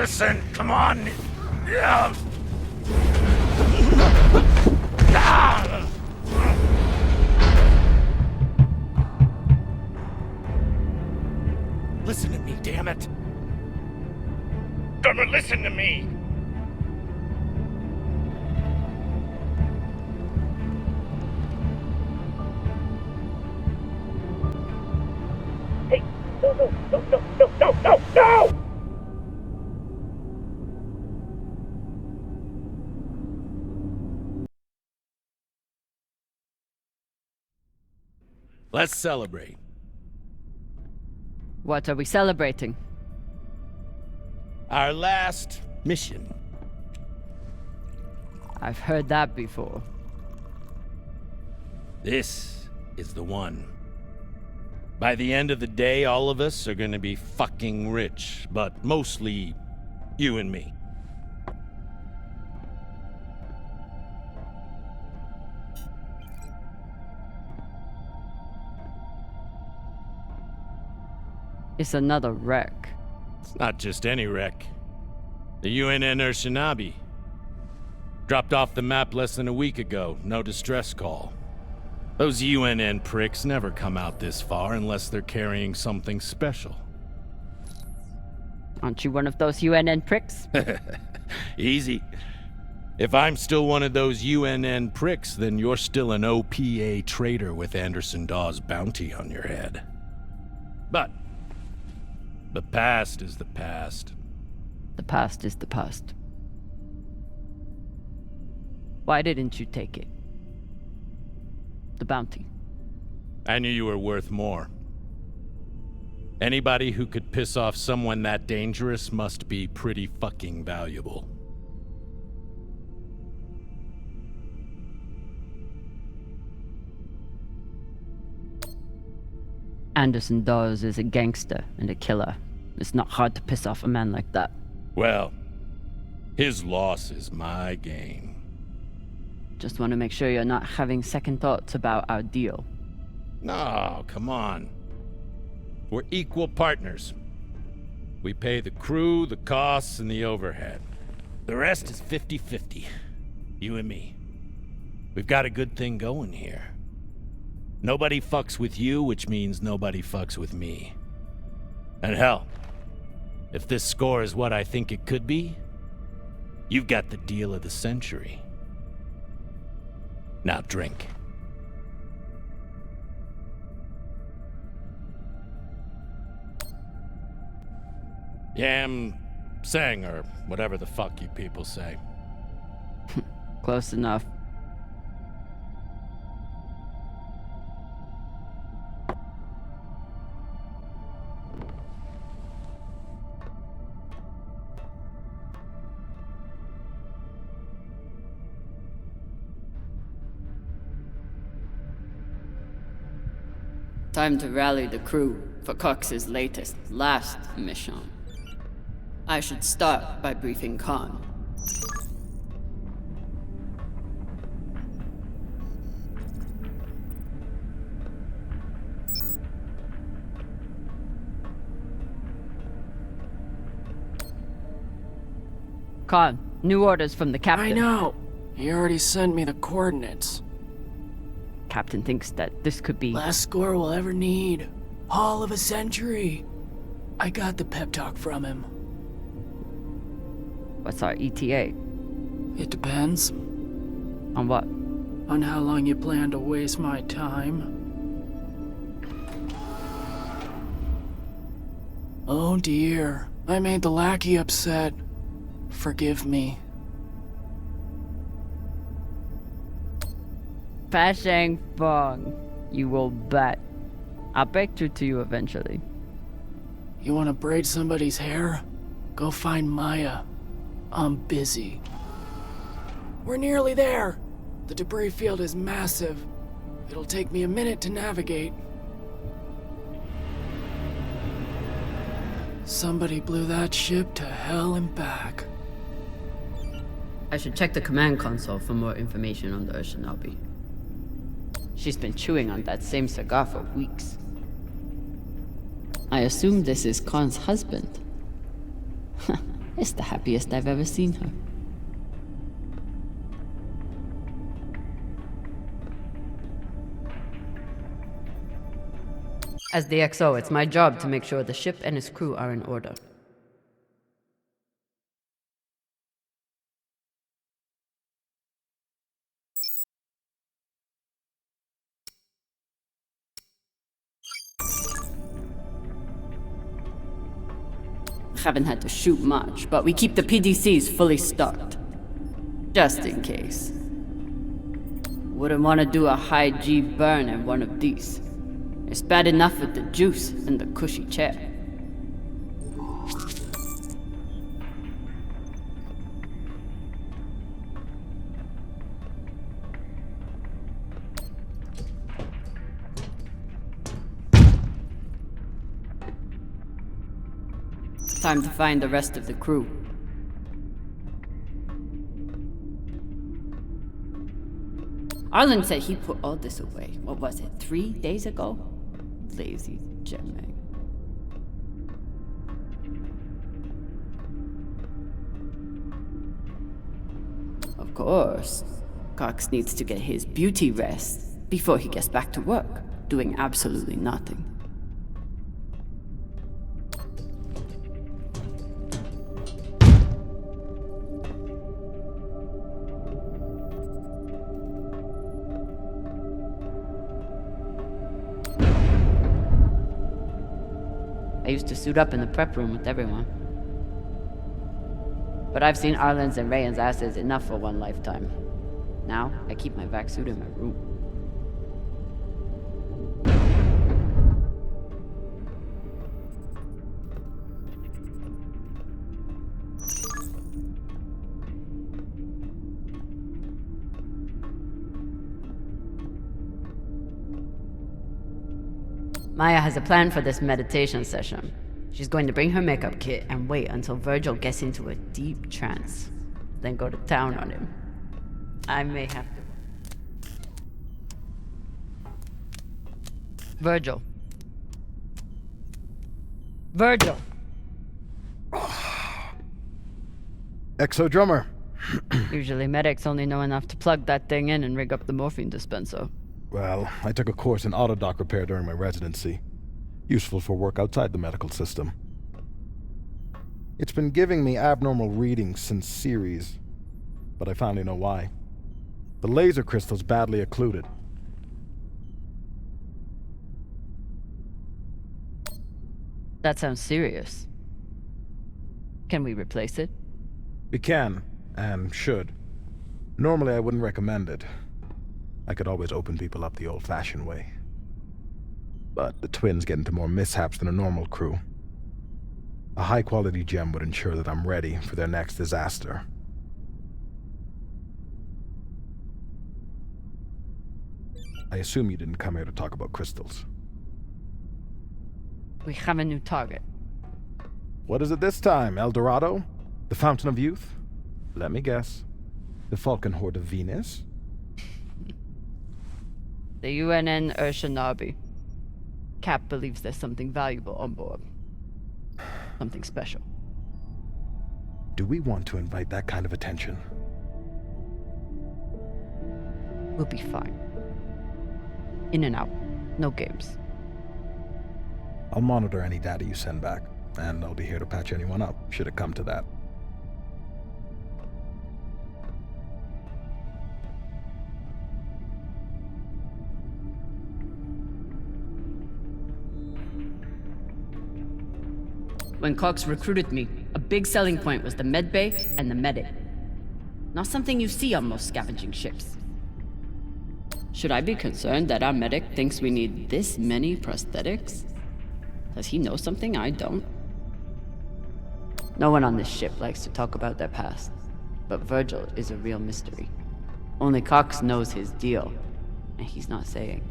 Anderson, come on! Yeah. Listen to me, damn it! Dummer, listen to me! Hey, no! Let's celebrate. What are we celebrating? Our last mission. I've heard that before. This is the one. By the end of the day, all of us are gonna be fucking rich, but mostly you and me. It's another wreck. It's not just any wreck. The UNN Shinabi. Dropped off the map less than a week ago. No distress call. Those UNN pricks never come out this far unless they're carrying something special. Aren't you one of those UNN pricks? Easy. If I'm still one of those UNN pricks, then you're still an OPA traitor with Anderson Dawes' bounty on your head. But the past is the past. The past is the past. Why didn't you take it? The bounty. I knew you were worth more. Anybody who could piss off someone that dangerous must be pretty fucking valuable. Anderson Dawes is a gangster and a killer. It's not hard to piss off a man like that. Well, his loss is my gain. Just want to make sure you're not having second thoughts about our deal. No, come on. We're equal partners. We pay the crew, the costs, and the overhead. The rest is 50-50. You and me. We've got a good thing going here. Nobody fucks with you, which means nobody fucks with me. And hell, if this score is what I think it could be, you've got the deal of the century. Now drink. Yam sang, or whatever the fuck you people say. Close enough. Time to rally the crew for Cox's last mission. I should start by briefing Khan. Khan, new orders from the captain. I know. He already sent me the coordinates. Captain thinks that this could be... Last score we'll ever need. Haul of a century. I got the pep talk from him. What's our ETA? It depends. On what? On how long you plan to waste my time. Oh dear. I made the lackey upset. Forgive me. Fashang Fong. You will bet. I'll break through to you eventually. You want to braid somebody's hair? Go find Maya. I'm busy. We're nearly there. The debris field is massive. It'll take me a minute to navigate. Somebody blew that ship to hell and back. I should check the command console for more information on the Shinabi. She's been chewing on that same cigar for weeks. I assume this is Khan's husband. It's the happiest I've ever seen her. As the XO, it's my job to make sure the ship and its crew are in order. Haven't had to shoot much, but we keep the PDCs fully stocked. Just in case. Wouldn't want to do a high G burn at one of these. It's bad enough with the juice and the cushy chair. Time to find the rest of the crew. Arlen said he put all this away. What was it, 3 days ago? Lazy Gemeg. Of course. Cox needs to get his beauty rest before he gets back to work, doing absolutely nothing. I used to suit up in the prep room with everyone. But I've seen Arlen's and Rayan's asses enough for one lifetime. Now, I keep my vac suit in my room. Maya has a plan for this meditation session. She's going to bring her makeup kit and wait until Virgil gets into a deep trance, then go to town on him. I may have to. Virgil. Virgil! Exo drummer. Usually medics only know enough to plug that thing in and rig up the morphine dispenser. Well, I took a course in autodoc repair during my residency. Useful for work outside the medical system. It's been giving me abnormal readings since series, but I finally know why. The laser crystal's badly occluded. That sounds serious. Can we replace it? We can, and should. Normally I wouldn't recommend it. I could always open people up the old-fashioned way. But the twins get into more mishaps than a normal crew. A high-quality gem would ensure that I'm ready for their next disaster. I assume you didn't come here to talk about crystals. We have a new target. What is it this time, El Dorado? The Fountain of Youth? Let me guess. The Falcon Horde of Venus? The UNN Urshanabi. Cap believes there's something valuable on board. Something special. Do we want to invite that kind of attention? We'll be fine. In and out. No games. I'll monitor any data you send back, and I'll be here to patch anyone up, should it come to that. When Cox recruited me, a big selling point was the medbay and the medic. Not something you see on most scavenging ships. Should I be concerned that our medic thinks we need this many prosthetics? Does he know something I don't? No one on this ship likes to talk about their past, but Virgil is a real mystery. Only Cox knows his deal, and he's not saying.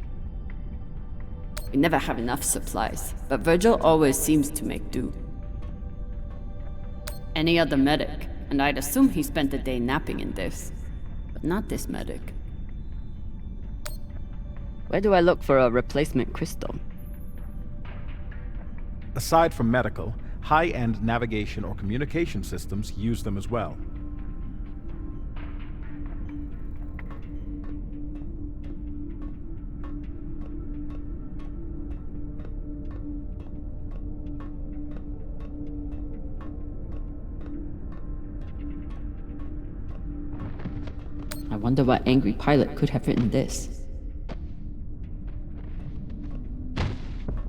We never have enough supplies, but Virgil always seems to make do. Any other medic, and I'd assume he spent the day napping in this, but not this medic. Where do I look for a replacement crystal? Aside from medical, high-end navigation or communication systems use them as well. I wonder what angry pilot could have written this.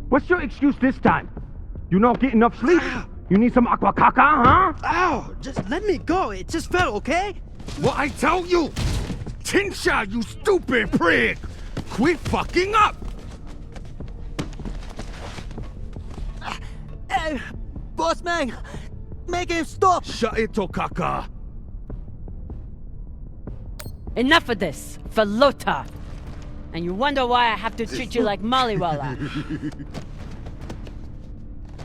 What's your excuse this time? You not get enough sleep? You need some aqua caca, huh? Ow! Just let me go. It just fell, okay? What I tell you? Tinsha, you stupid prig! Quit fucking up! Hey, boss man, make him stop. Shut it, Tokaka. Enough of this, Felota! And you wonder why I have to treat you like Maliwala.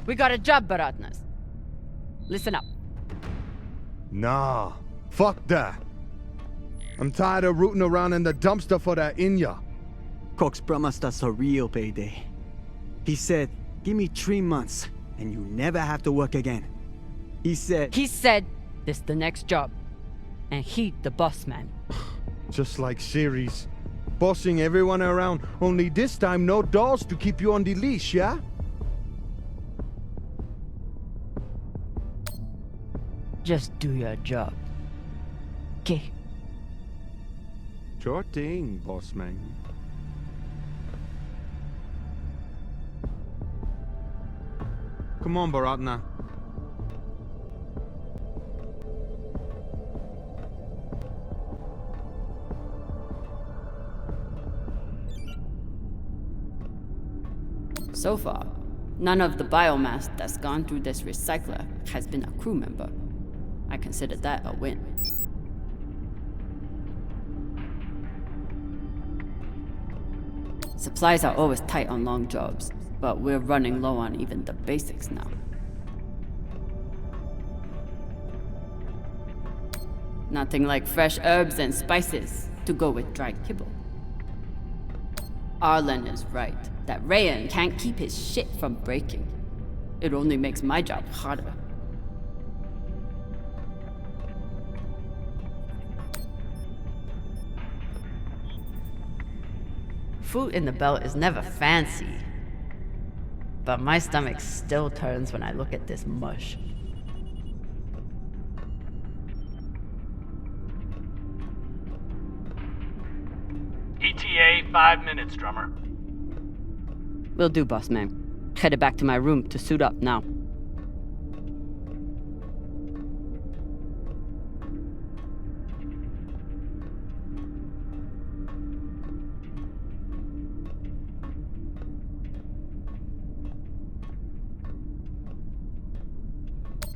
We got a job, Baratnas. Listen up. Nah, fuck that. I'm tired of rooting around in the dumpster for that Inya. Cox promised us a real payday. He said, give me 3 months, and you never have to work again. He said, this the next job. And he the boss man. Just like Ceres. Bossing everyone around, only this time no dolls to keep you on the leash, yeah? Just do your job. Okay. Sure thing, boss man. Come on, Baratna. So far, none of the biomass that's gone through this recycler has been a crew member. I consider that a win. Supplies are always tight on long jobs, but we're running low on even the basics now. Nothing like fresh herbs and spices to go with dry kibble. Arlen is right, that Rayan can't keep his shit from breaking. It only makes my job harder. Food in the belt is never fancy, but my stomach still turns when I look at this mush. ETA 5 minutes, drummer. Will do, boss man. Headed back to my room to suit up now.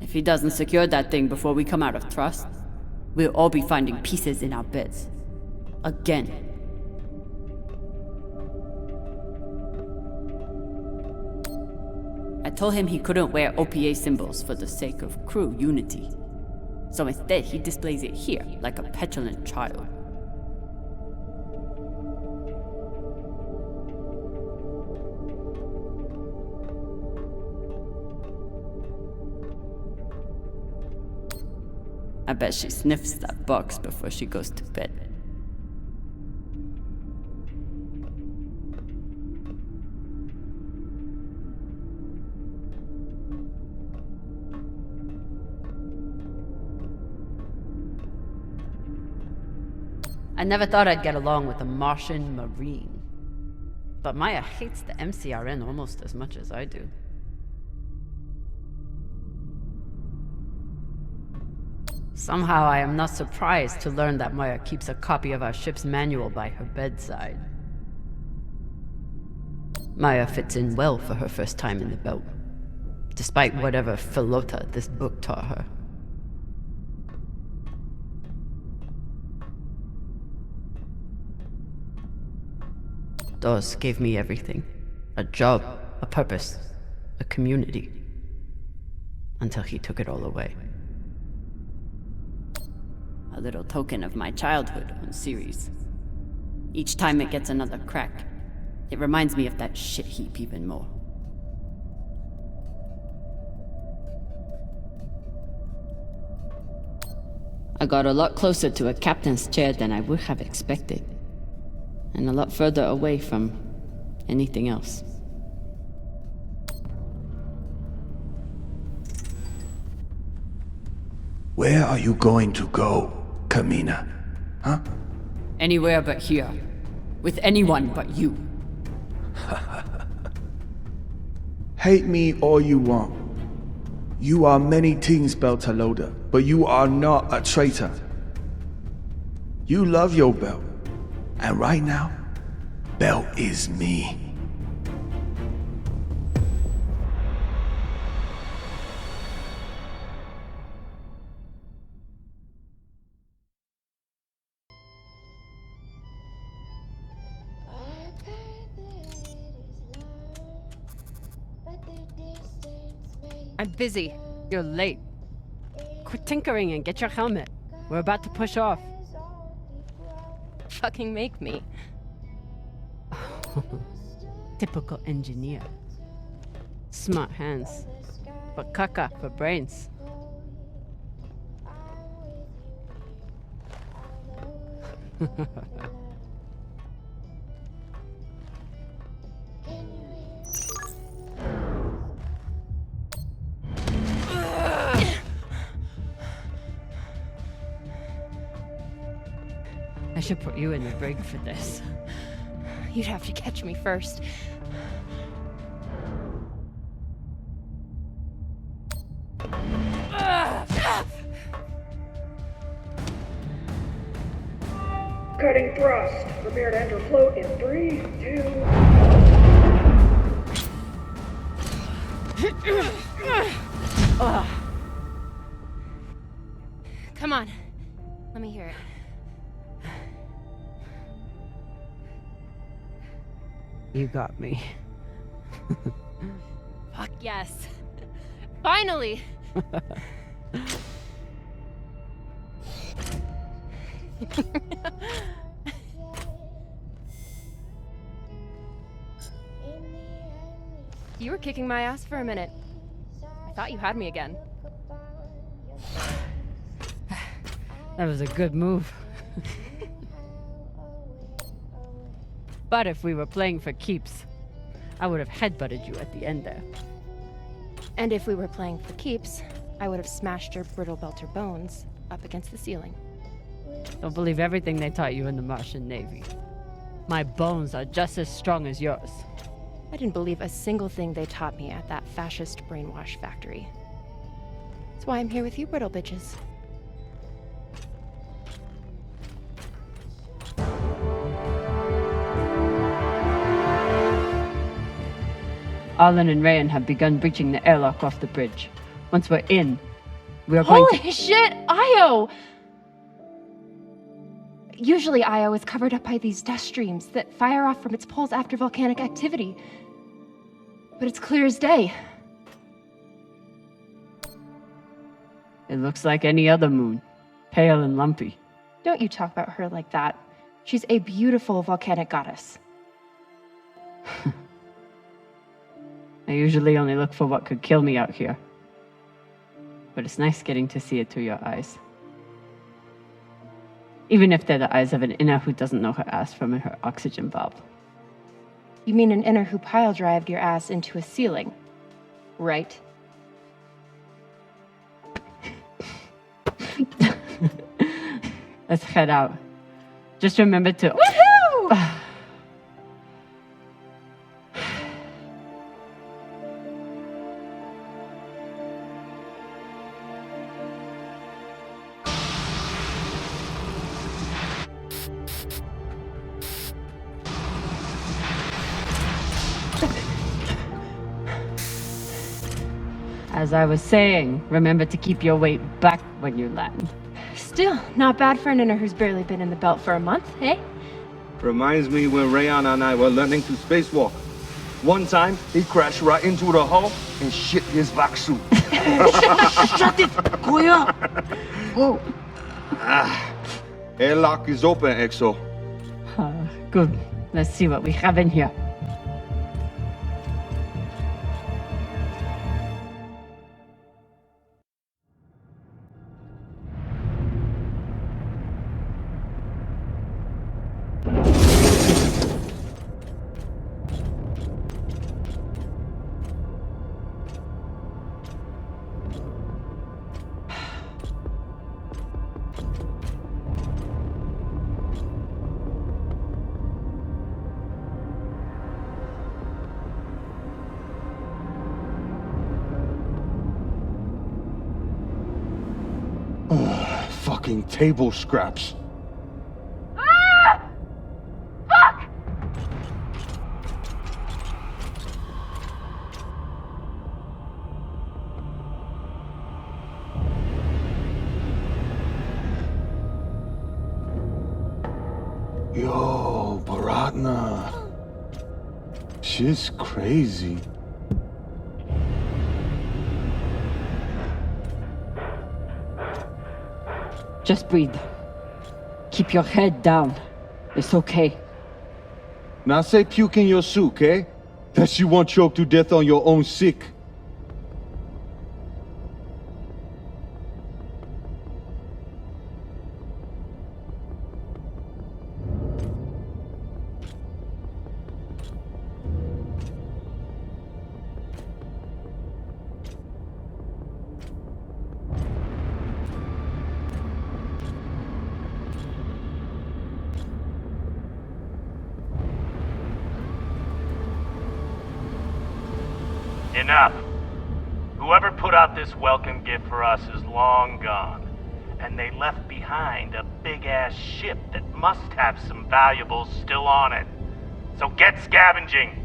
If he doesn't secure that thing before we come out of trust, we'll all be finding pieces in our beds. Again. I told him he couldn't wear OPA symbols for the sake of crew unity. So instead, he displays it here like a petulant child. I bet she sniffs that box before she goes to bed. I never thought I'd get along with a Martian Marine. But Maya hates the MCRN almost as much as I do. Somehow I am not surprised to learn that Maya keeps a copy of our ship's manual by her bedside. Maya fits in well for her first time in the belt, despite whatever Felota this book taught her. Dos gave me everything. A job, a purpose, a community. Until he took it all away. A little token of my childhood on Ceres. Each time it gets another crack, it reminds me of that shit heap even more. I got a lot closer to a captain's chair than I would have expected. And a lot further away from anything else. Where are you going to go, Kamina? Huh? Anywhere but here. With anyone but you. Hate me all you want. You are many things, Beltaloda, but you are not a traitor. You love your belt. And right now, belt is me. I'm busy. You're late. Quit tinkering and get your helmet. We're about to push off. Fucking make me. Typical engineer. Smart hands. But caca for brains. I should put you in the brig for this. You'd have to catch me first. Cutting thrust. Prepare to enter float in 3, 2... Come on. Let me hear it. You got me. Fuck yes. Finally! You were kicking my ass for a minute. I thought you had me again. That was a good move. But if we were playing for keeps, I would have headbutted you at the end there. And if we were playing for keeps, I would have smashed your brittle belter bones up against the ceiling. Don't believe everything they taught you in the Martian Navy. My bones are just as strong as yours. I didn't believe a single thing they taught me at that fascist brainwash factory. That's why I'm here with you brittle bitches. Arlen and Rayan have begun breaching the airlock off the bridge. Once we're in, we are going to— Holy shit, Io! Usually Io is covered up by these dust streams that fire off from its poles after volcanic activity. But it's clear as day. It looks like any other moon. Pale and lumpy. Don't you talk about her like that. She's a beautiful volcanic goddess. I usually only look for what could kill me out here. But it's nice getting to see it through your eyes. Even if they're the eyes of an inner who doesn't know her ass from her oxygen valve. You mean an inner who pile-drived your ass into a ceiling, right? Let's head out. Just remember to— Woohoo! As I was saying, remember to keep your weight back when you land. Still, not bad for an inner who's barely been in the belt for a month, eh? Reminds me when Rayan and I were learning to spacewalk. One time, he crashed right into the hull and shit his vac suit. Shut it! Koya! Oh. Airlock is open, Exo. Good. Let's see what we have in here. Fucking table scraps. Yo, Baratna. Shit's crazy. Just breathe. Keep your head down. It's okay. Now say puke in your soup, eh? That you won't choke to death on your own sick. Enough. Whoever put out this welcome gift for us is long gone. And they left behind a big-ass ship that must have some valuables still on it. So get scavenging!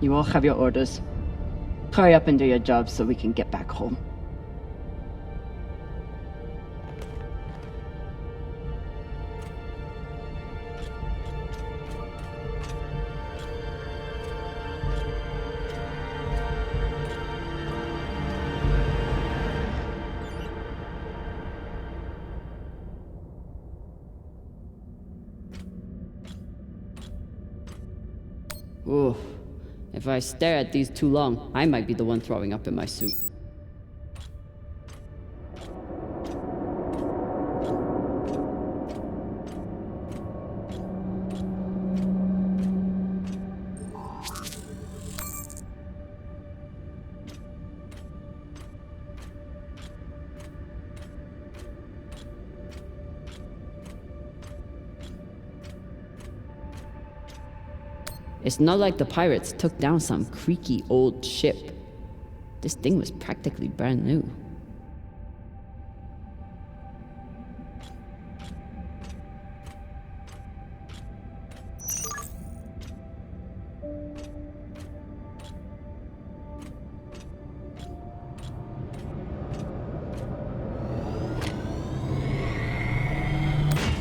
You all have your orders. Hurry up and do your jobs so we can get back home. Ooh. If I stare at these too long, I might be the one throwing up in my soup. It's not like the pirates took down some creaky old ship. This thing was practically brand new.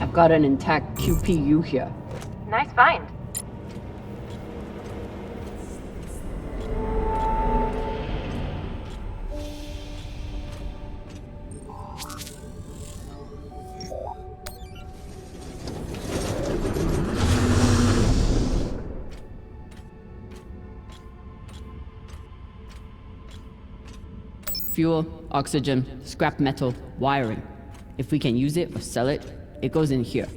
I've got an intact QPU here. Nice find. Fuel, oxygen, scrap metal, wiring. If we can use it or sell it, it goes in here.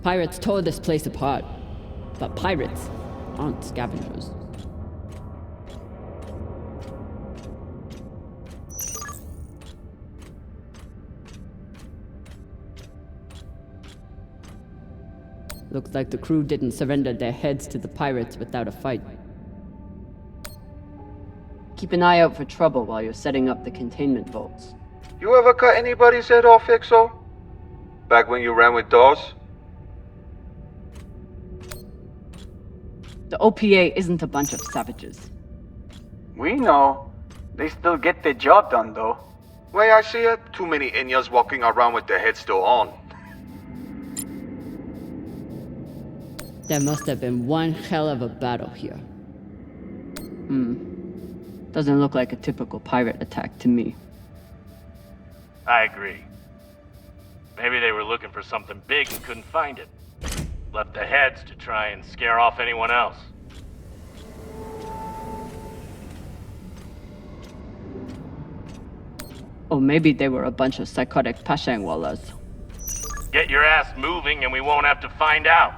Pirates tore this place apart, but pirates aren't scavengers. Looks like the crew didn't surrender their heads to the pirates without a fight. Keep an eye out for trouble while you're setting up the containment vaults. You ever cut anybody's head off, Exo? Back when you ran with Dawes? The OPA isn't a bunch of savages. We know. They still get the job done, though. Way I see it, too many Inyas walking around with their heads still on. There must have been one hell of a battle here. Doesn't look like a typical pirate attack to me. I agree. Maybe they were looking for something big and couldn't find it. Left the heads to try and scare off anyone else. Or maybe they were a bunch of psychotic Pashangwalas. Get your ass moving and we won't have to find out.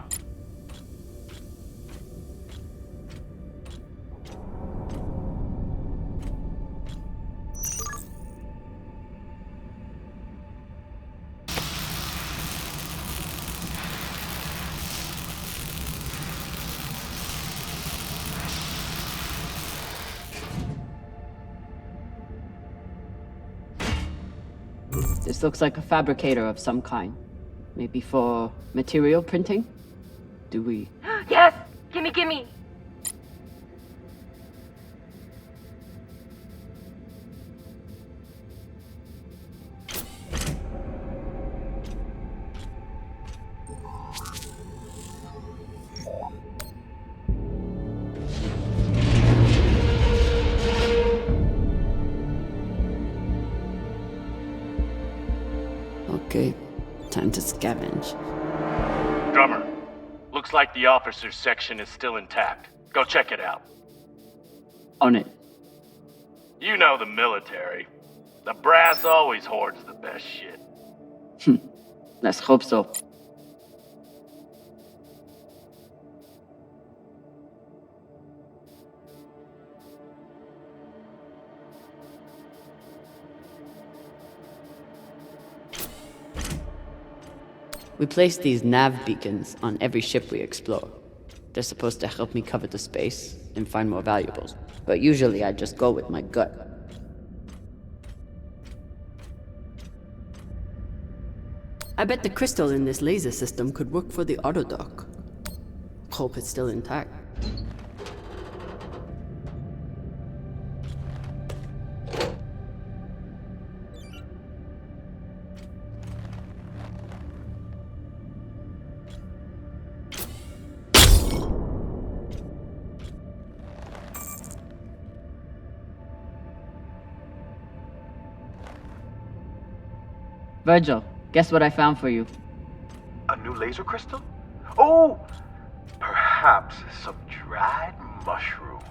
This looks like a fabricator of some kind. Maybe for material printing? Do we... Yes! Gimme, gimme! Okay, time to scavenge. Drummer, looks like the officers' section is still intact. Go check it out. On it. You know the military. The brass always hoards the best shit. Let's hope so. We place these nav beacons on every ship we explore. They're supposed to help me cover the space and find more valuables, but usually I just go with my gut. I bet the crystal in this laser system could work for the autodock. Hope it's still intact. Virgil, guess what I found for you? A new laser crystal? Oh! Perhaps some dried mushrooms.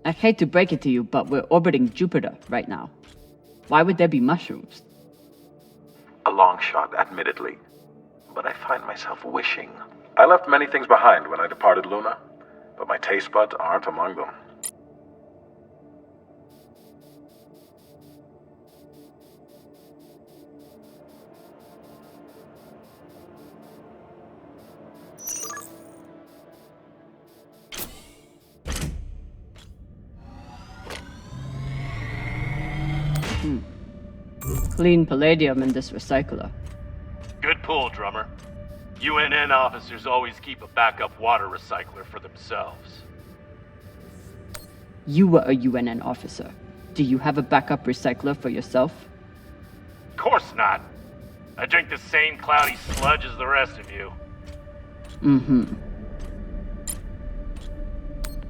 I hate to break it to you, but we're orbiting Jupiter right now. Why would there be mushrooms? A long shot, admittedly. But I find myself wishing. I left many things behind when I departed Luna, but my taste buds aren't among them. Clean palladium in this recycler. Good pull, Drummer. UNN officers always keep a backup water recycler for themselves. You were a UNN officer. Do you have a backup recycler for yourself? Of course not. I drink the same cloudy sludge as the rest of you.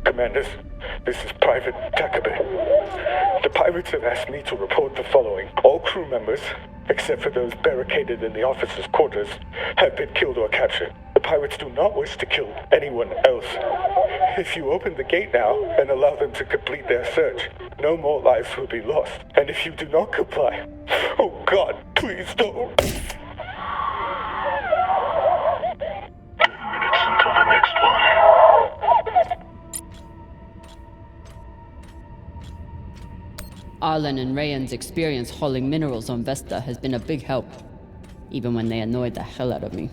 Commanders, this is Private Takabe. The pirates have asked me to report the following. All crew members, except for those barricaded in the officers' quarters, have been killed or captured. The pirates do not wish to kill anyone else. If you open the gate now and allow them to complete their search, no more lives will be lost. And if you do not comply, oh God, please don't. 2 minutes until the next one. Arlen and Rayan's experience hauling minerals on Vesta has been a big help, even when they annoyed the hell out of me.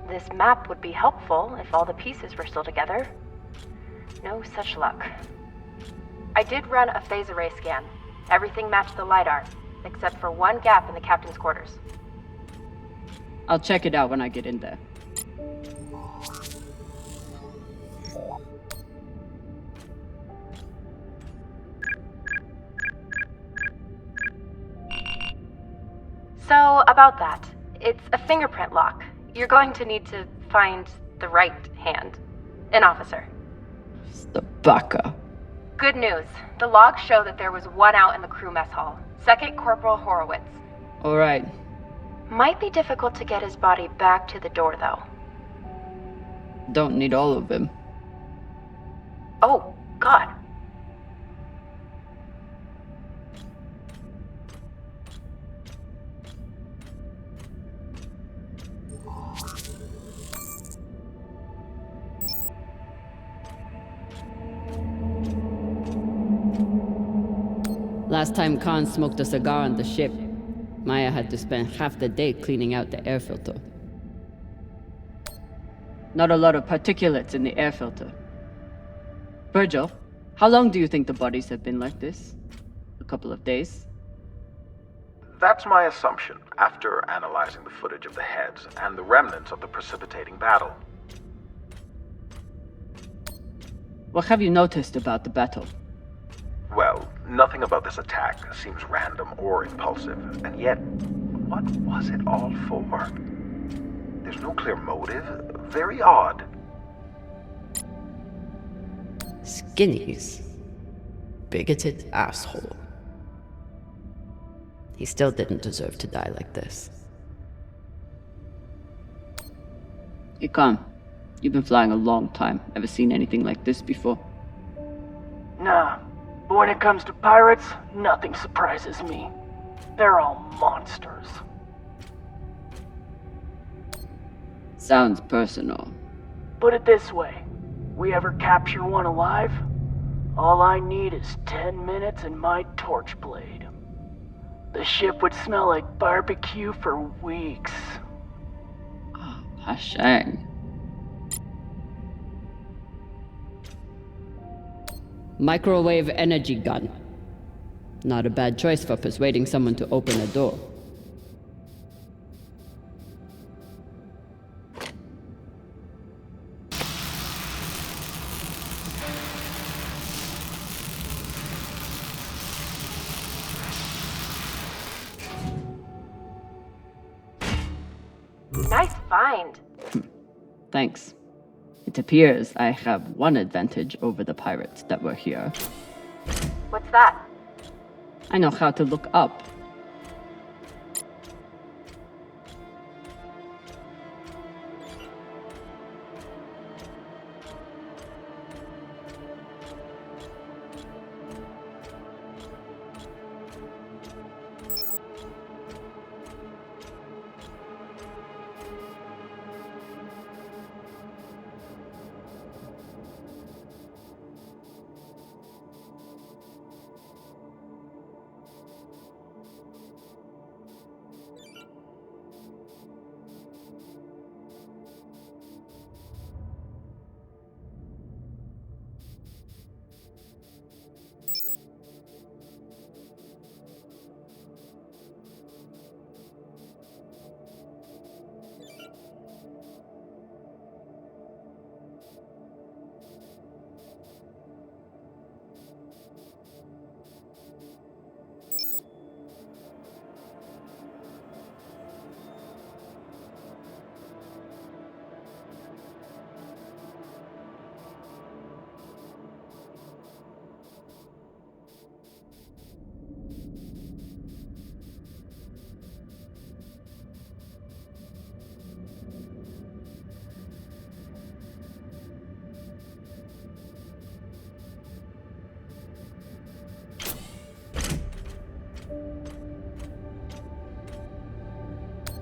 This map would be helpful if all the pieces were still together. No such luck. I did run a phase array scan. Everything matched the LiDAR, except for one gap in the captain's quarters. I'll check it out when I get in there. So, about that. It's a fingerprint lock. You're going to need to find the right hand. An officer. The baka. Good news. The logs show that there was one out in the crew mess hall. Second Corporal Horowitz. Alright. Might be difficult to get his body back to the door, though. Don't need all of him. Oh, God. Last time Khan smoked a cigar on the ship, Maya had to spend half the day cleaning out the air filter. Not a lot of particulates in the air filter. Virgil, how long do you think the bodies have been like this? A couple of days? That's my assumption, after analyzing the footage of the heads and the remnants of the precipitating battle. What have you noticed about the battle? Well, nothing about this attack seems random or impulsive, and yet, what was it all for? There's no clear motive. Very odd. Skinny's bigoted asshole. He still didn't deserve to die like this. Hey, Khan. You've been flying a long time. Ever seen anything like this before? Nah, but when it comes to pirates, nothing surprises me. They're all monsters. Sounds personal. Put it this way, we ever capture one alive, all I need is 10 minutes and my torch blade. The ship would smell like barbecue for weeks. Oh, Hashang. Microwave energy gun. Not a bad choice for persuading someone to open a door. Nice find. Thanks. It appears I have one advantage over the pirates that were here. What's that? I know how to look up.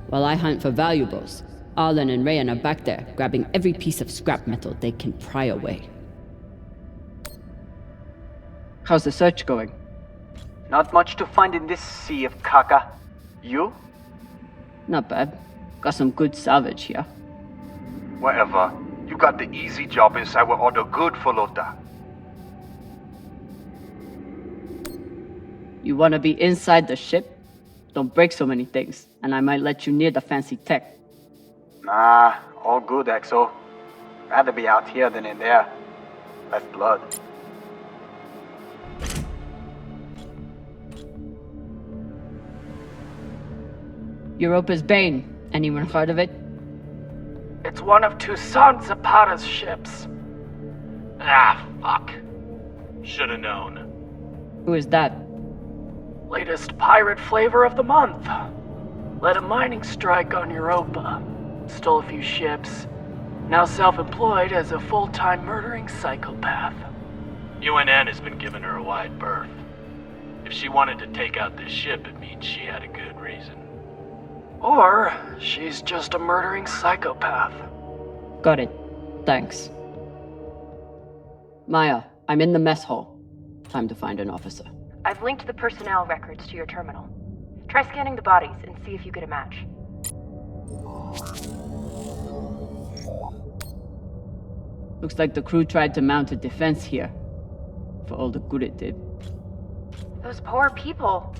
While I hunt for valuables, Arlen and Rayan are back there, grabbing every piece of scrap metal they can pry away. How's the search going? Not much to find in this sea of caca. You? Not bad. Got some good salvage here. Whatever. You got the easy job inside with all the good folota. You wanna be inside the ship? Don't break so many things, and I might let you near the fancy tech. Nah, all good, Exo. Rather be out here than in there. Less blood. Europa's Bane. Anyone heard of it? It's one of Toussaint Zapata's ships. Ah, fuck. Should've known. Who is that? Latest pirate flavor of the month. Led a mining strike on Europa. Stole a few ships. Now self-employed as a full-time murdering psychopath. UNN has been giving her a wide berth. If she wanted to take out this ship, it means she had a good reason. Or she's just a murdering psychopath. Got it. Thanks. Maya, I'm in the mess hall. Time to find an officer. I've linked the personnel records to your terminal. Try scanning the bodies and see if you get a match. Looks like the crew tried to mount a defense here. For all the good it did. Those poor people.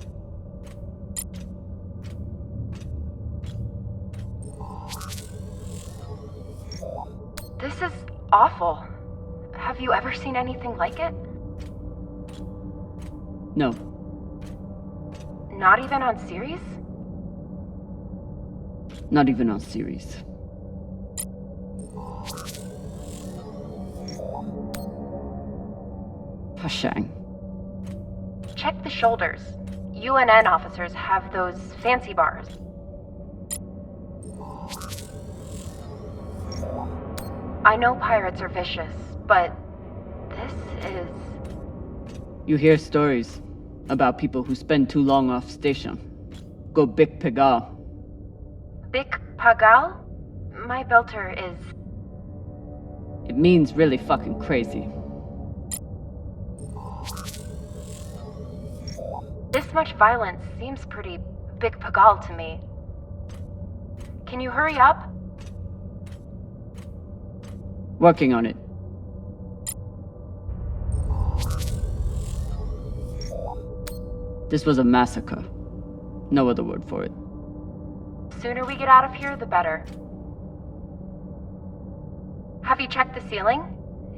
This is awful. Have you ever seen anything like it? No. Not even on series? Not even on series. Pashang. Check the shoulders. UNN officers have those fancy bars. I know pirates are vicious, but this is... You hear stories about people who spend too long off station. Go Big Pegal. Big Pagal? My belter is... It means really fucking crazy. This much violence seems pretty Big Pagal to me. Can you hurry up? Working on it. This was a massacre. No other word for it. Sooner we get out of here, the better. Have you checked the ceiling?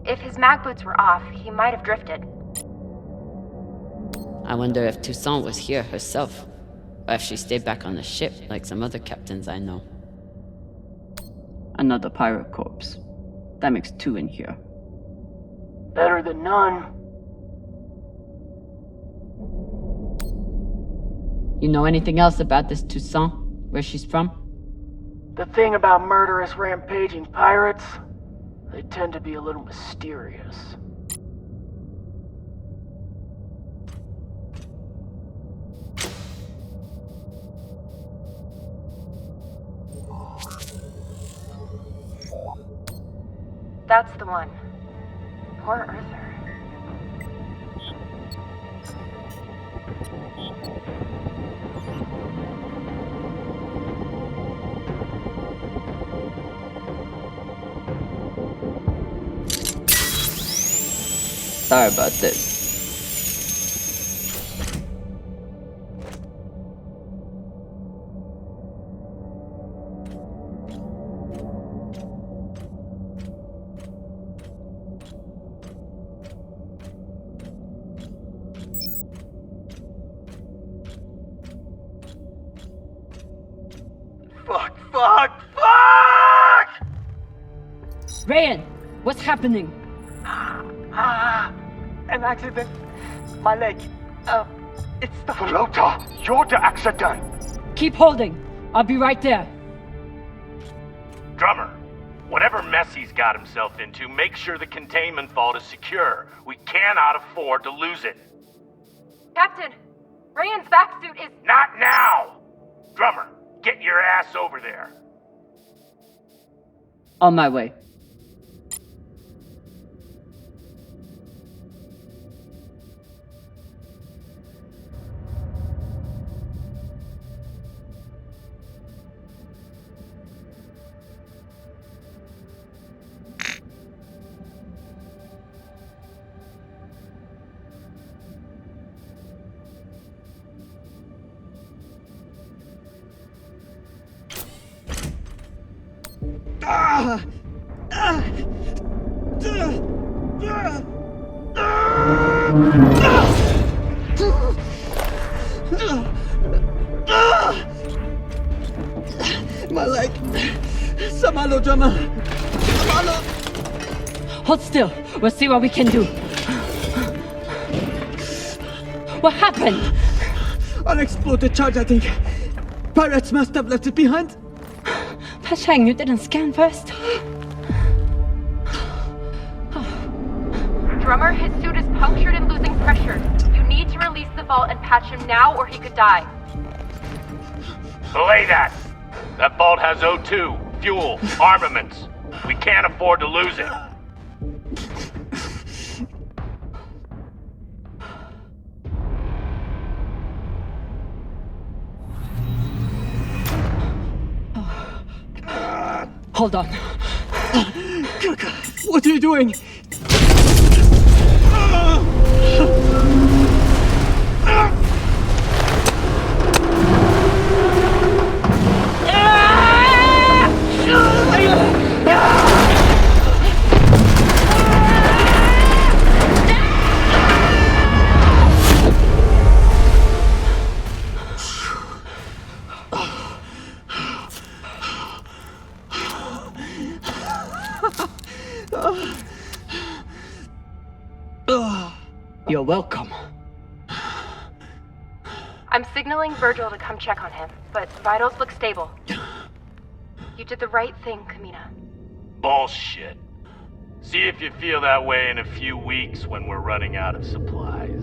If his mag boots were off, he might have drifted. I wonder if Toussaint was here herself, or if she stayed back on the ship like some other captains I know. Another pirate corpse. That makes 2 in here. Better than none. You know anything else about this Toussaint? Where she's from? The thing about murderous rampaging pirates, they tend to be a little mysterious. That's the one. Poor Arthur. Sorry about this. Fuck! Ryan, what's happening? An accident. My leg. It's the... Flota, you're the accident! Keep holding. I'll be right there. Drummer, whatever mess he's got himself into, make sure the containment vault is secure. We cannot afford to lose it. Captain, Ryan's back suit is... Not now! Drummer, get your ass over there. On my way. My leg. Samalo, drummer. Samalo. Hold still. We'll see what we can do. What happened? Unexploded charge, I think. Pirates must have left it behind. Pashang, you didn't scan first? Drummer, his suit is punctured and losing pressure. You need to release the vault and patch him now or he could die. Belay that! That vault has O2, fuel, armaments. We can't afford to lose it. Hold on. What are you doing? You're welcome. I'm signaling Virgil to come check on him, but vitals look stable. You did the right thing, Kamina. Bullshit. See if you feel that way in a few weeks when we're running out of supplies.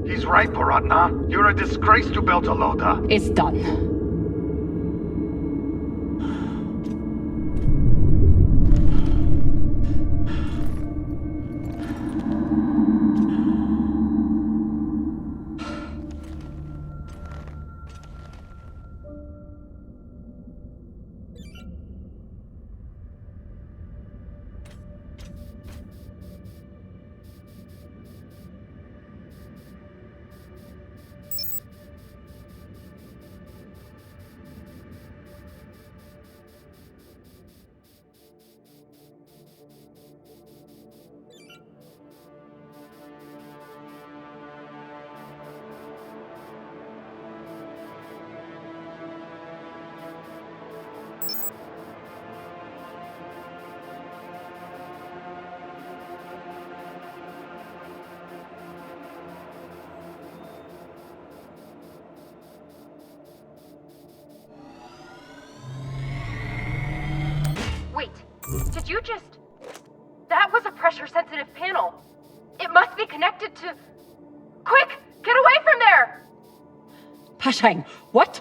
He's right, Baratna. You're a disgrace to Beltalowda. It's done. Wait, did you just... That was a pressure-sensitive panel. It must be connected to... Quick! Get away from there! Pashang, what?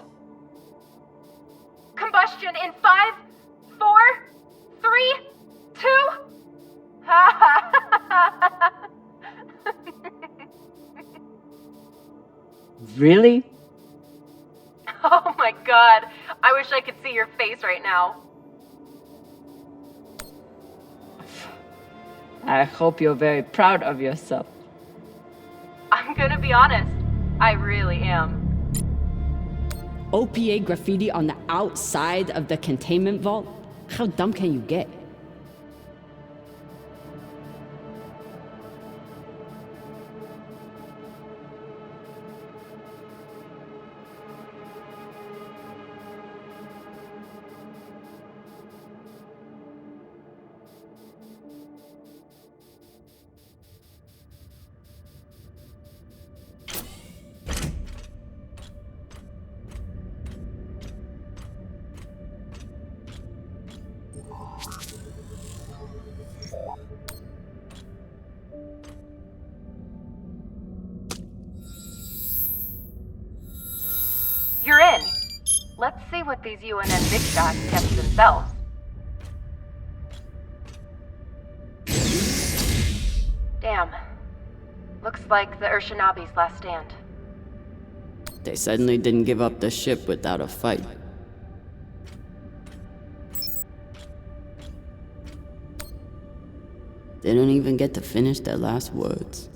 Combustion in 5, 4, 3, 2... Really? Oh my god. I wish I could see your face right now. I hope you're very proud of yourself. I'm gonna be honest. I really am. OPA graffiti on the outside of the containment vault? How dumb can you get? You're in. Let's see what these UNN big shots kept to themselves. Damn. Looks like the Urshanabi's last stand. They suddenly didn't give up the ship without a fight. They don't even get to finish their last words.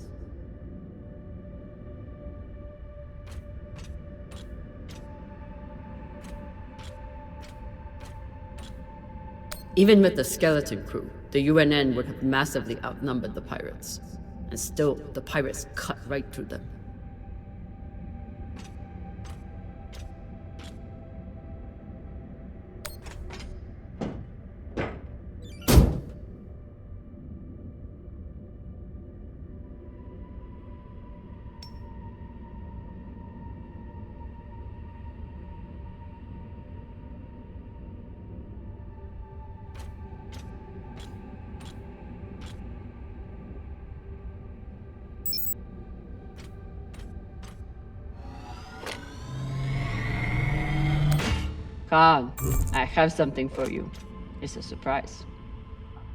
Even with the skeleton crew, the UNN would have massively outnumbered the pirates. And still, the pirates cut right through them. Khan, I have something for you. It's a surprise.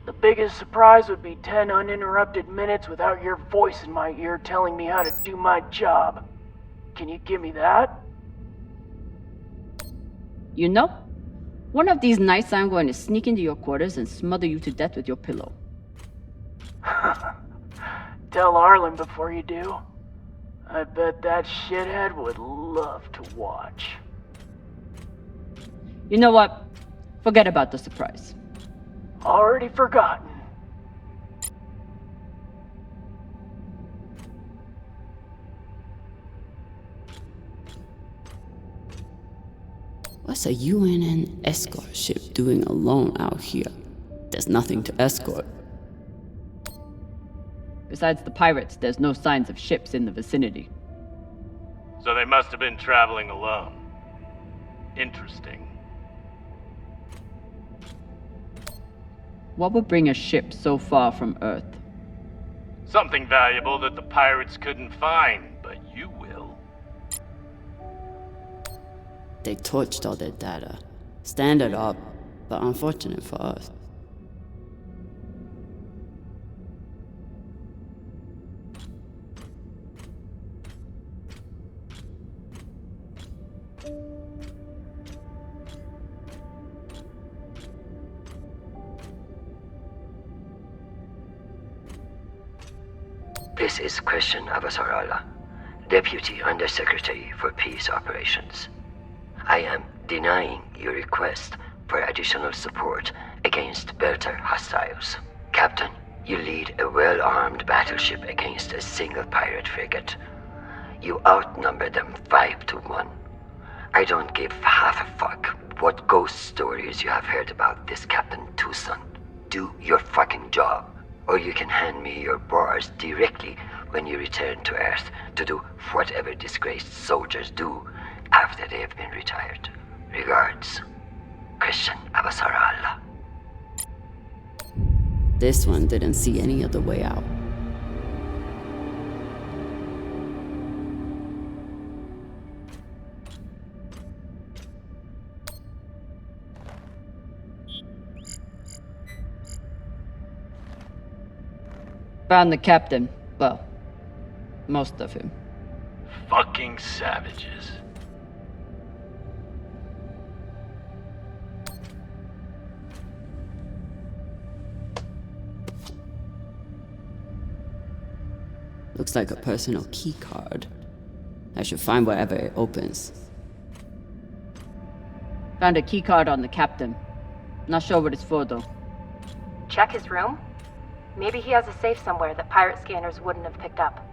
The biggest surprise would be 10 uninterrupted minutes without your voice in my ear telling me how to do my job. Can you give me that? You know, one of these nights I'm going to sneak into your quarters and smother you to death with your pillow. Tell Arlen before you do. I bet that shithead would love to watch. You know what? Forget about the surprise. Already forgotten. What's a UNN escort ship doing alone out here? There's nothing to escort. Besides the pirates, there's no signs of ships in the vicinity. So they must have been traveling alone. Interesting. What would bring a ship so far from Earth? Something valuable that the pirates couldn't find, but you will. They torched all their data. Standard up, but unfortunate for us. This is Christian Avasarala, Deputy Undersecretary for Peace Operations. I am denying your request for additional support against Belter hostiles. Captain, you lead a well-armed battleship against a single pirate frigate. You outnumber them 5 to 1. I don't give half a fuck what ghost stories you have heard about this Captain Tucson. Do your fucking job, or you can hand me your bars directly when you return to Earth to do whatever disgraced soldiers do after they have been retired. Regards, Christian Avasarala. This one didn't see any other way out. Found the captain. Well, most of him. Fucking savages. Looks like a personal key card. I should find wherever it opens. Found a key card on the captain. Not sure what it's for though. Check his room? Maybe he has a safe somewhere that pirate scanners wouldn't have picked up.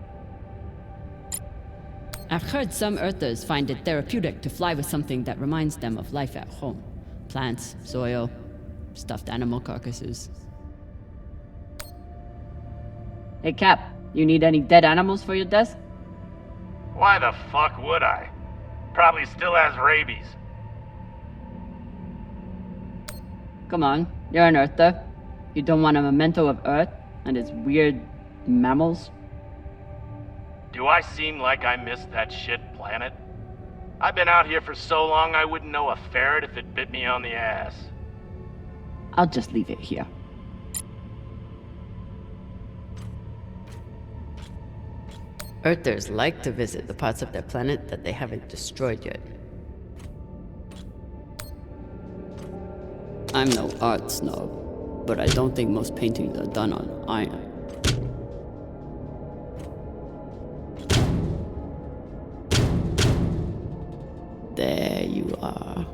I've heard some Earthers find it therapeutic to fly with something that reminds them of life at home. Plants, soil, stuffed animal carcasses. Hey Cap, you need any dead animals for your desk? Why the fuck would I? Probably still has rabies. Come on, you're an Earther. You don't want a memento of Earth and its weird mammals? Do I seem like I missed that shit planet? I've been out here for so long I wouldn't know a ferret if it bit me on the ass. I'll just leave it here. Earthers like to visit the parts of their planet that they haven't destroyed yet. I'm no art snob, but I don't think most paintings are done on iron. There you are.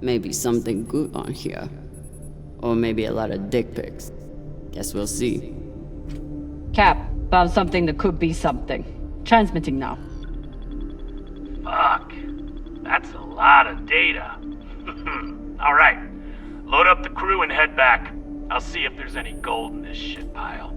Maybe something good on here. Or maybe a lot of dick pics. Guess we'll see. Cap, found something that could be something. Transmitting now. Fuck. That's a lot of data. Alright, Load up the crew and head back. I'll see if there's any gold in this shit pile.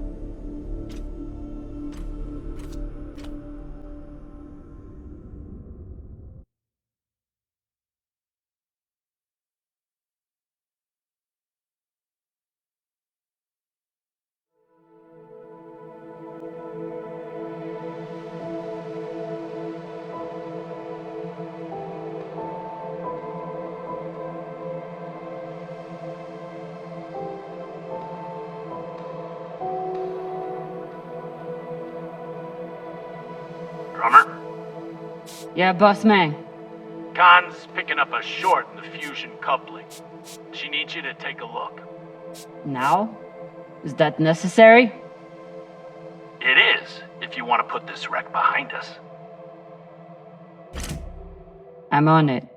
Drummer? Yeah, boss man. Khan's picking up a short in the fusion coupling. She needs you to take a look. Now? Is that necessary? It is, if you want to put this wreck behind us. I'm on it.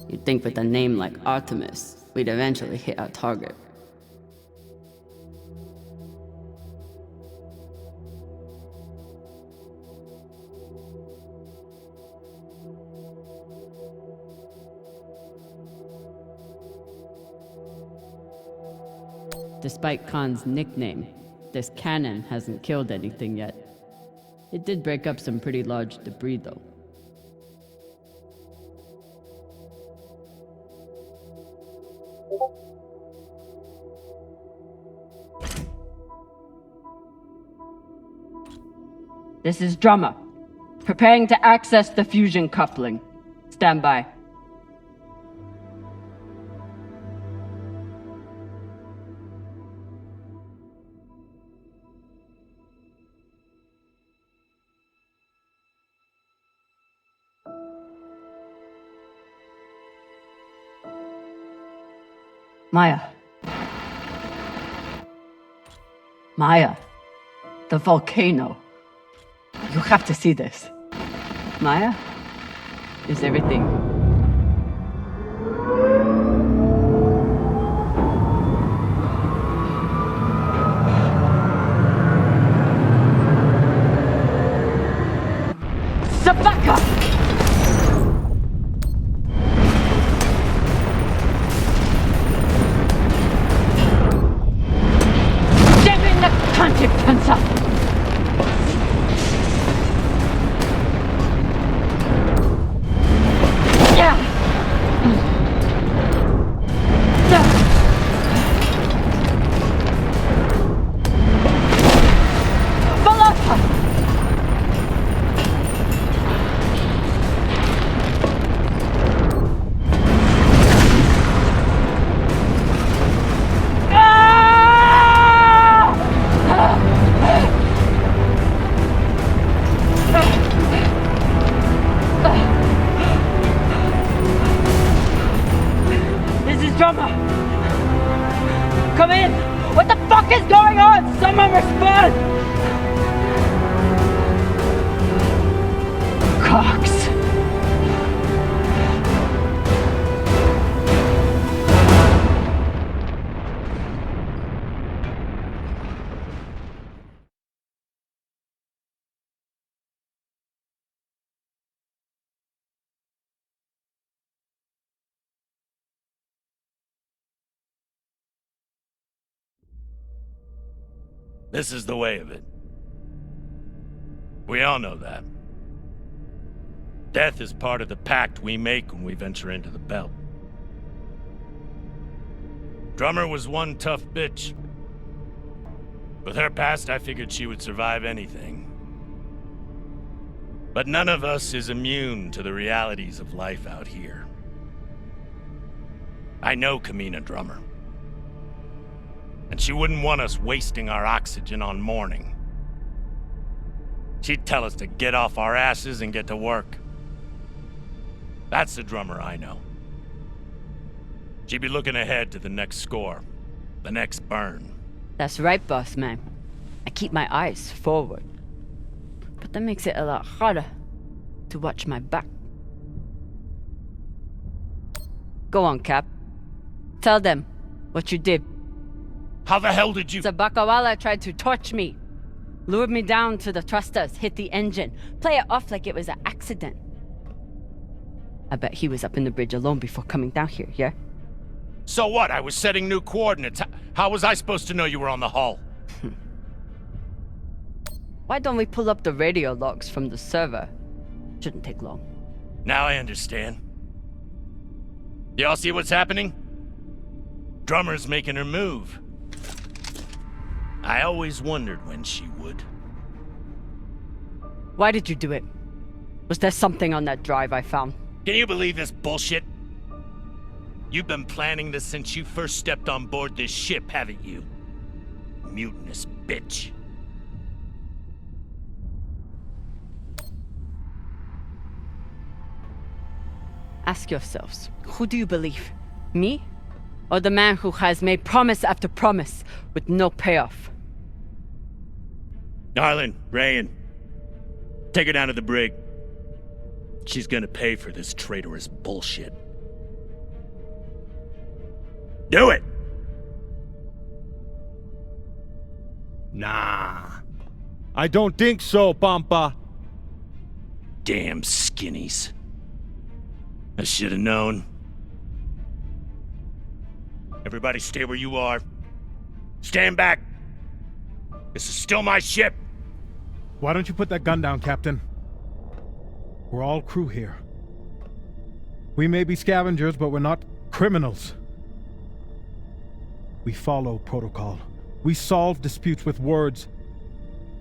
You'd think with a name like Artemis, we'd eventually hit our target. Despite Khan's nickname, this cannon hasn't killed anything yet. It did break up some pretty large debris, though. This is Drummer. Preparing to access the fusion coupling. Stand by. Maya. Maya. The volcano. You have to see this. Maya? Is everything... Sabaka! Damn the consequenza! Come in! What the fuck is going on? Someone respond! Cox. This is the way of it. We all know that. Death is part of the pact we make when we venture into the belt. Drummer was one tough bitch. With her past, I figured she would survive anything. But none of us is immune to the realities of life out here. I know Kamina Drummer. And she wouldn't want us wasting our oxygen on mourning. She'd tell us to get off our asses and get to work. That's the Drummer I know. She'd be looking ahead to the next score, the next burn. That's right, boss man. I keep my eyes forward. But that makes it a lot harder to watch my back. Go on, Cap. Tell them what you did. How the hell did you... Sabakawala tried to torch me. Lured me down to the thrusters, hit the engine. Play it off like it was an accident. I bet he was up in the bridge alone before coming down here, yeah? So what? I was setting new coordinates. How was I supposed to know you were on the hull? Why don't we pull up the radio logs from the server? Shouldn't take long. Now I understand. Y'all see what's happening? Drummer's making her move. I always wondered when she would. Why did you do it? Was there something on that drive I found? Can you believe this bullshit? You've been planning this since you first stepped on board this ship, haven't you? Mutinous bitch. Ask yourselves, who do you believe? Me? Or the man who has made promise after promise with no payoff? Darlin, Rayan, take her down to the brig. She's gonna pay for this traitorous bullshit. Do it! Nah. I don't think so, Pampa. Damn skinnies. I should have known. Everybody stay where you are. Stand back. This is still my ship. Why don't you put that gun down, Captain? We're all crew here. We may be scavengers, but we're not criminals. We follow protocol. We solve disputes with words,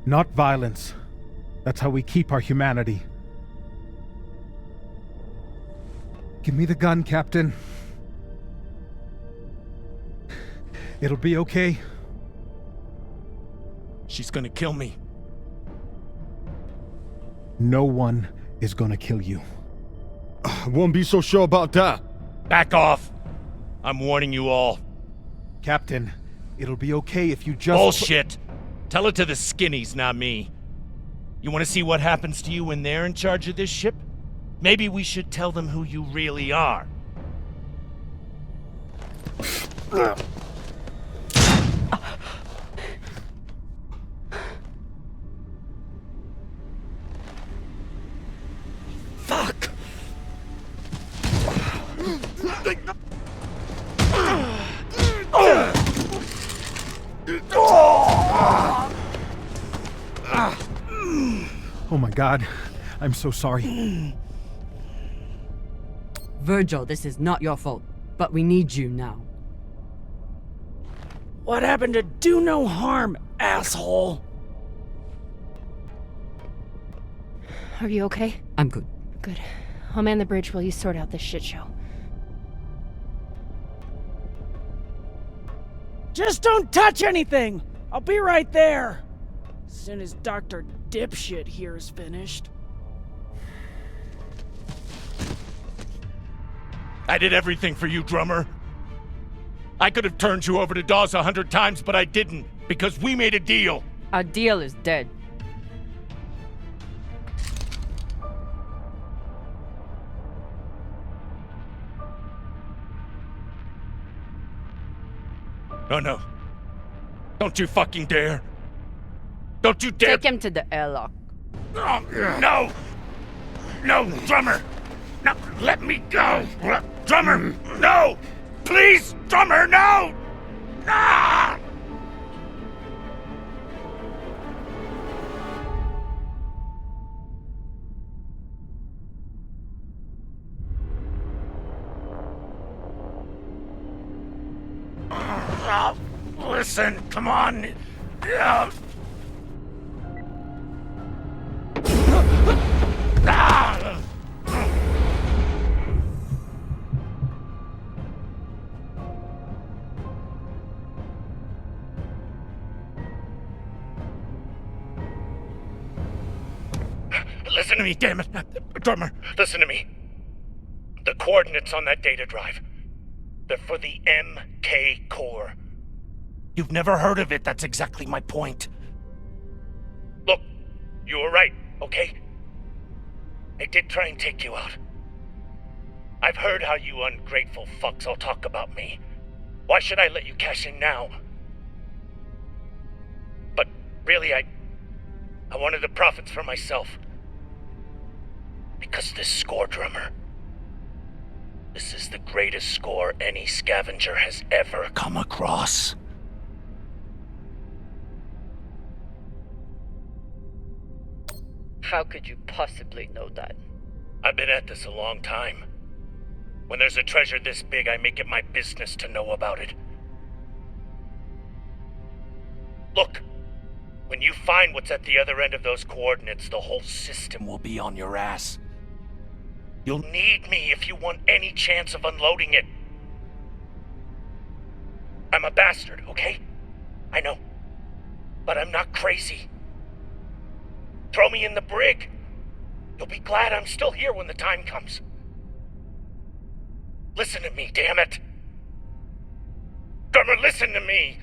not violence. That's how we keep our humanity. Give me the gun, Captain. It'll be okay. She's gonna kill me. No one is gonna kill you. I won't be so sure about that. Back off. I'm warning you all. Captain, it'll be okay if you just... Bullshit! Tell it to the skinnies, not me. You want to see what happens to you when they're in charge of this ship? Maybe we should tell them who you really are. Fuck! Oh my God, I'm so sorry. Virgil, this is not your fault, but we need you now. What happened to do no harm, asshole? Are you okay? I'm good. Good. I'll man the bridge while you sort out this shit show. Just don't touch anything! I'll be right there! As soon as Dr. Dipshit here is finished. I did everything for you, drummer. I could have turned you over to Dawes 100 times, but I didn't, because we made a deal. Our deal is dead. Oh no. Don't you fucking dare. Don't you dare. Take him to the airlock. Oh, no! No, drummer! No, let me go! Drummer, no! Please, drummer, no! Ah! Listen, come on. Listen to me, damn it. Drummer, listen to me. The coordinates on that data drive, they're for the MK core. You've never heard of it, that's exactly my point. Look, you were right, okay? I did try and take you out. I've heard how you ungrateful fucks all talk about me. Why should I let you cash in now? But really, I wanted the profits for myself. Because this score, drummer, this is the greatest score any scavenger has ever come across. How could you possibly know that? I've been at this a long time. When there's a treasure this big, I make it my business to know about it. Look, when you find what's at the other end of those coordinates, the whole system will be on your ass. You'll need me if you want any chance of unloading it. I'm a bastard, okay? I know. But I'm not crazy. Throw me in the brig. You'll be glad I'm still here when the time comes. Listen to me, damn it. Drummer, listen to me.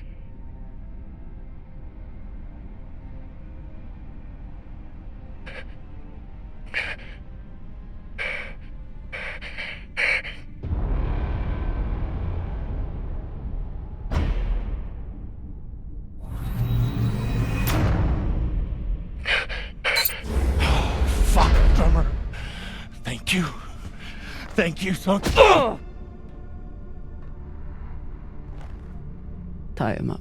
Fuck, drummer. Thank you. Thank you so... Tie him up.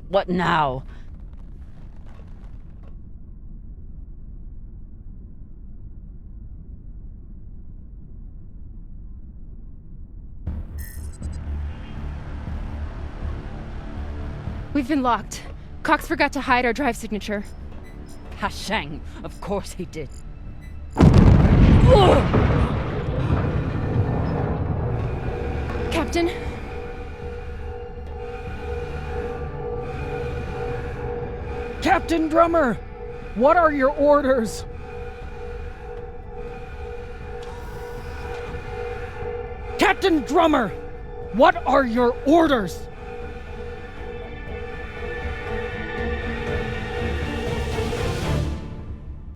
What now? We've been locked. Cox forgot to hide our drive signature. Hashang, of course he did. Captain? Captain Drummer! What are your orders? Captain Drummer! What are your orders?